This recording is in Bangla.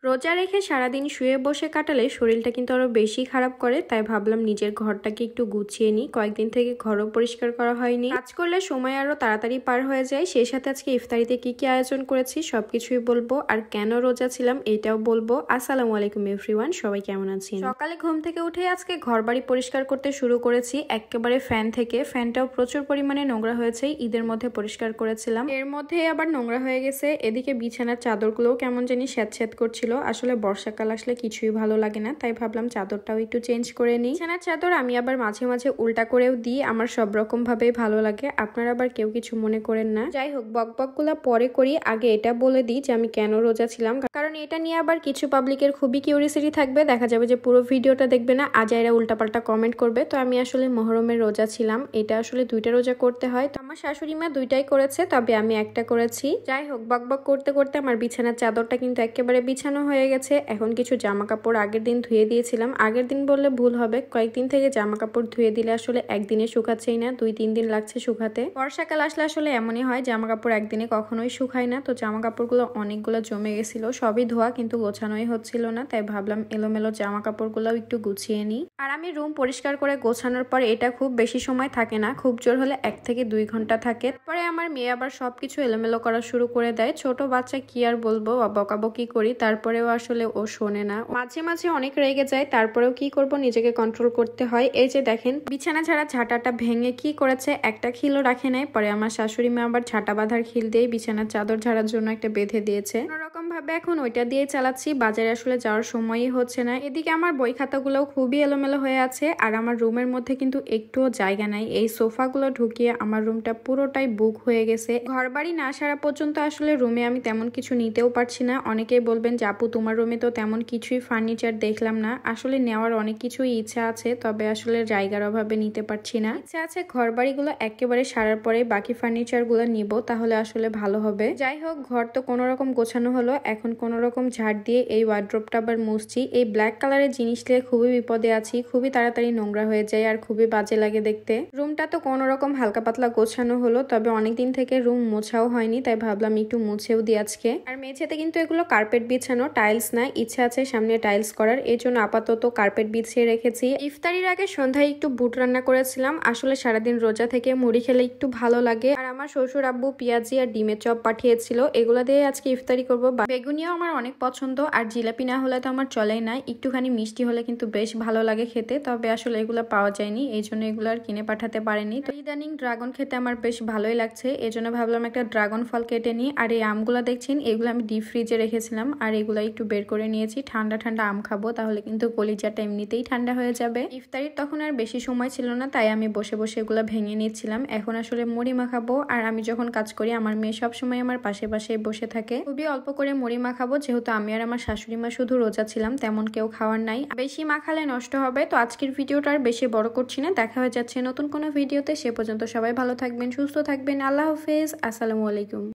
রোজা রেখে সারাদিন শুয়ে বসে কাটালে শরীরটা কিন্তু আরো বেশি খারাপ করে, তাই ভাবলাম নিজের ঘরটাকে একটু গুছিয়ে নিই। কয়েকদিন থেকে ঘরও পরিষ্কার করা হয়নি। কাজ করলে সময় আরো তাড়াতাড়ি পার হয়ে যায়। সেই সাথে আজকে ইফতারিতে কি কি আয়োজন করেছি সবকিছুই বলবো, আর কেন রোজা ছিলাম এটাও বলবো। আসসালামু আলাইকুম এভরিওয়ান, সবাই কেমন আছেন? সকালে ঘুম থেকে উঠে আজকে ঘর বাড়ি পরিষ্কার করতে শুরু করেছি, একেবারে ফ্যান থেকে। ফ্যানটাও প্রচুর পরিমাণে নোংরা হয়েছে, ঈদের মধ্যে পরিষ্কার করেছিলাম, এর মধ্যে আবার নোংরা হয়ে গেছে। এদিকে বিছানার চাদরগুলোও কেমন জানি স্যাঁতস্যাঁত করছিল। আসলে বর্ষাকাল আসলে কিছুই ভালো লাগে না, তাই ভাবলাম চাদরটাও একটু চেঞ্জ করে নিই। বিছানার চাদর আমি আবার মাঝে মাঝে উল্টা করেও দিই, আমার সব রকম ভাবেই ভালো লাগে। আপনারা আবার কেউ কিছু মনে করেন না। যাই হোক, বকবক গুলা পরে করি, আগে এটা বলে দিই যে আমি কেন রোজা ছিলাম, কারণ এটা নিয়ে আবার কিছু পাবলিকের খুবই কিউরিয়াসিটি থাকবে। দেখা যাবে যে পুরো ভিডিওটা দেখবে না, আজাইরা উল্টাপাল্টা কমেন্ট করবে। তো আমি আসলে মহরমের রোজা ছিলাম। এটা আসলে দুইটা রোজা করতে হয়, তো আমার শাশুড়ি মা দুইটাই করেছে, তবে আমি একটা করেছি। যাই হোক, বকবক করতে করতে আমার বিছানার চাদরটা কিন্তু একেবারে বিছানো হয়ে গেছে। এখন কিছু জামা কাপড় আগের দিন ধুয়ে দিয়েছিলাম, আগের দিন বললে ভুল হবে, কয়েকদিন থেকে জামা কাপড় ধুয়ে দিলে আসলে একদিনে শুকাচ্ছেই না, 2-3 দিন লাগছে শুকাতে। বর্ষাকাল আসলে আসলে এমনই হয়, জামা কাপড় একদিনে কখনোই শুকায় না। তো জামা কাপড়গুলো অনেকগুলো জমে গেছিল, সবই ধোয়া কিন্তু গোছানোই হচ্ছিল না, তাই ভাবলাম এলোমেলো জামা কাপড়গুলো একটু গুছিয়ে নিই। আর আমি রুম পরিষ্কার করে গোছানোর পর এটা খুব বেশি সময় থাকে না, খুব জোর হলে 1 থেকে 2 ঘন্টা থাকে। পরে আমার মেয়ে আবার সবকিছু এলোমেলো করা শুরু করে দেয়। ছোট বাচ্চা কি আর বলবো, বকাবকি করি, তারপরেও আসলে ও শোনে না, মাঝে মাঝে অনেক রেগে যায়, তারপরেও কি করব, নিজেকে কন্ট্রোল করতে হয়। এই যে দেখেন, বিছানা ঝাড়া ঝাঁটাটা ভেঙে কি করেছে, একটা খিলও রাখে নাই। পরে আমার শাশুড়ি মা আবার ঝাঁটা বাঁধার খিল দিয়ে বিছানার চাদর ঝাড়ার জন্য একটা বেঁধে দিয়েছে। কোনোরকম ভাবে এখন ওইটা দিয়ে চালাচ্ছি, বাজারে আসলে যাওয়ার সময়ই হচ্ছে না। এদিকে আমার বই খাতাগুলোও খুবই এলোমেলো হয়ে আছে, আর আমার রুমের মধ্যে কিন্তু একটুও জায়গা নাই। এই সোফাগুলো ঢুকিয়ে আমার রুমটা পুরোটাই বুক হয়ে গেছে। ঘর বাড়ি না সারা পর্যন্ত আসলে রুমে আমি তেমন কিছু নিতেও পারছি না। অনেকেই বলবেন যে আপু তোমার রুমে তো তেমন কিছুই ফার্নিচার দেখলাম না। আসলে নেওয়ার অনেক কিছুই ইচ্ছা আছে, তবে আসলে জায়গার অভাবে নিতে পারছি না। ইচ্ছা আছে ঘর বাড়িগুলো একেবারে সারার পরে বাকি ফার্নিচার গুলো নিব, তাহলে আসলে ভালো হবে। যাই হোক, ঘর তো কোনো রকম গোছানো হলো, এখন কোনো রকম ঝাড় দিয়ে এই ওয়ার্ড্রোবটা আবার মুছছি। এই ব্ল্যাক কালারের জিনিস নিয়ে খুবই বিপদে আছি, খুবই তাড়াতাড়ি নোংরা হয়ে যায় আর খুবই বাজে লাগে দেখতে। রুমটা তো কোনো রকম হালকা পাতলা গোছানো হলো, তবে অনেকদিন থেকে রুম মোছাও হয়নি, তাই ভাবলাম একটু মুছেও দিই আজকে। আর মেঝেতে কিন্তু এগুলো কার্পেট বিছানো, টাইলস না। ইচ্ছা আছে সামনে টাইলস করার, এই জন্য আপাতত কার্পেট বিছিয়ে রেখেছি। ইফতারির আগে সন্ধ্যায় একটু বুট রান্না করেছিলাম। আসলে সারাদিন রোজা থেকে মুড়ি খেলে একটু ভালো লাগে। আর আমার শ্বশুর আব্বু পেঁয়াজি আর ডিমের চপ পাঠিয়েছিল, এগুলা দিয়ে আজকে ইফতারি করবো। বেগুনিও আমার অনেক পছন্দ, আর জিলাপি না হলে তো আমার চলেই না, একটুখানি মিষ্টি হলে কিন্তু বেশ ভালো লাগে খেতে। তবে আসলে এগুলো পাওয়া যায়নি, এই জন্য এগুলো আর কিনে পাঠাতে পারেনি। তো ইদানিং ড্রাগন খেতে আমার বেশ ভালোই লাগছে, এই জন্য ভাবলাম একটা ড্রাগন ফল কেটে নিই। আর এই আমগুলা দেখছেন, এগুলো আমি ডিপ ফ্রিজে রেখেছিলাম, আর এগুলো একটু বের করে নিয়েছি। ঠান্ডা ঠান্ডা আম খাবো, তাহলে কিন্তু কলিজাটা এমনিতেই ঠান্ডা হয়ে যাবে। ইফতারির তখন আর বেশি সময় ছিল না, তাই আমি বসে বসে এগুলো ভেঙে নিচ্ছিলাম। এখন আসলে মুড়ি মাখাবো, আর আমি যখন কাজ করি আমার মেয়ে সবসময় আমার পাশে পাশে বসে থাকে। খুবই অল্প করে মুড়ি মাখাবো, যেহেতু আমি আর আমার শাশুড়ি মা শুধু রোজা ছিলাম, তেমন কেউ খাওয়ার নাই। বেশি মাখালে নষ্ট হবে। তো আজকের ভিডিওটা আর বেশি বড় করছি না, দেখা হয়ে যাচ্ছে নতুন কোনো ভিডিওতে। সে পর্যন্ত সবাই ভালো থাকবেন, সুস্থ থাকবেন। আল্লাহ হাফেজ, আসসালামু আলাইকুম।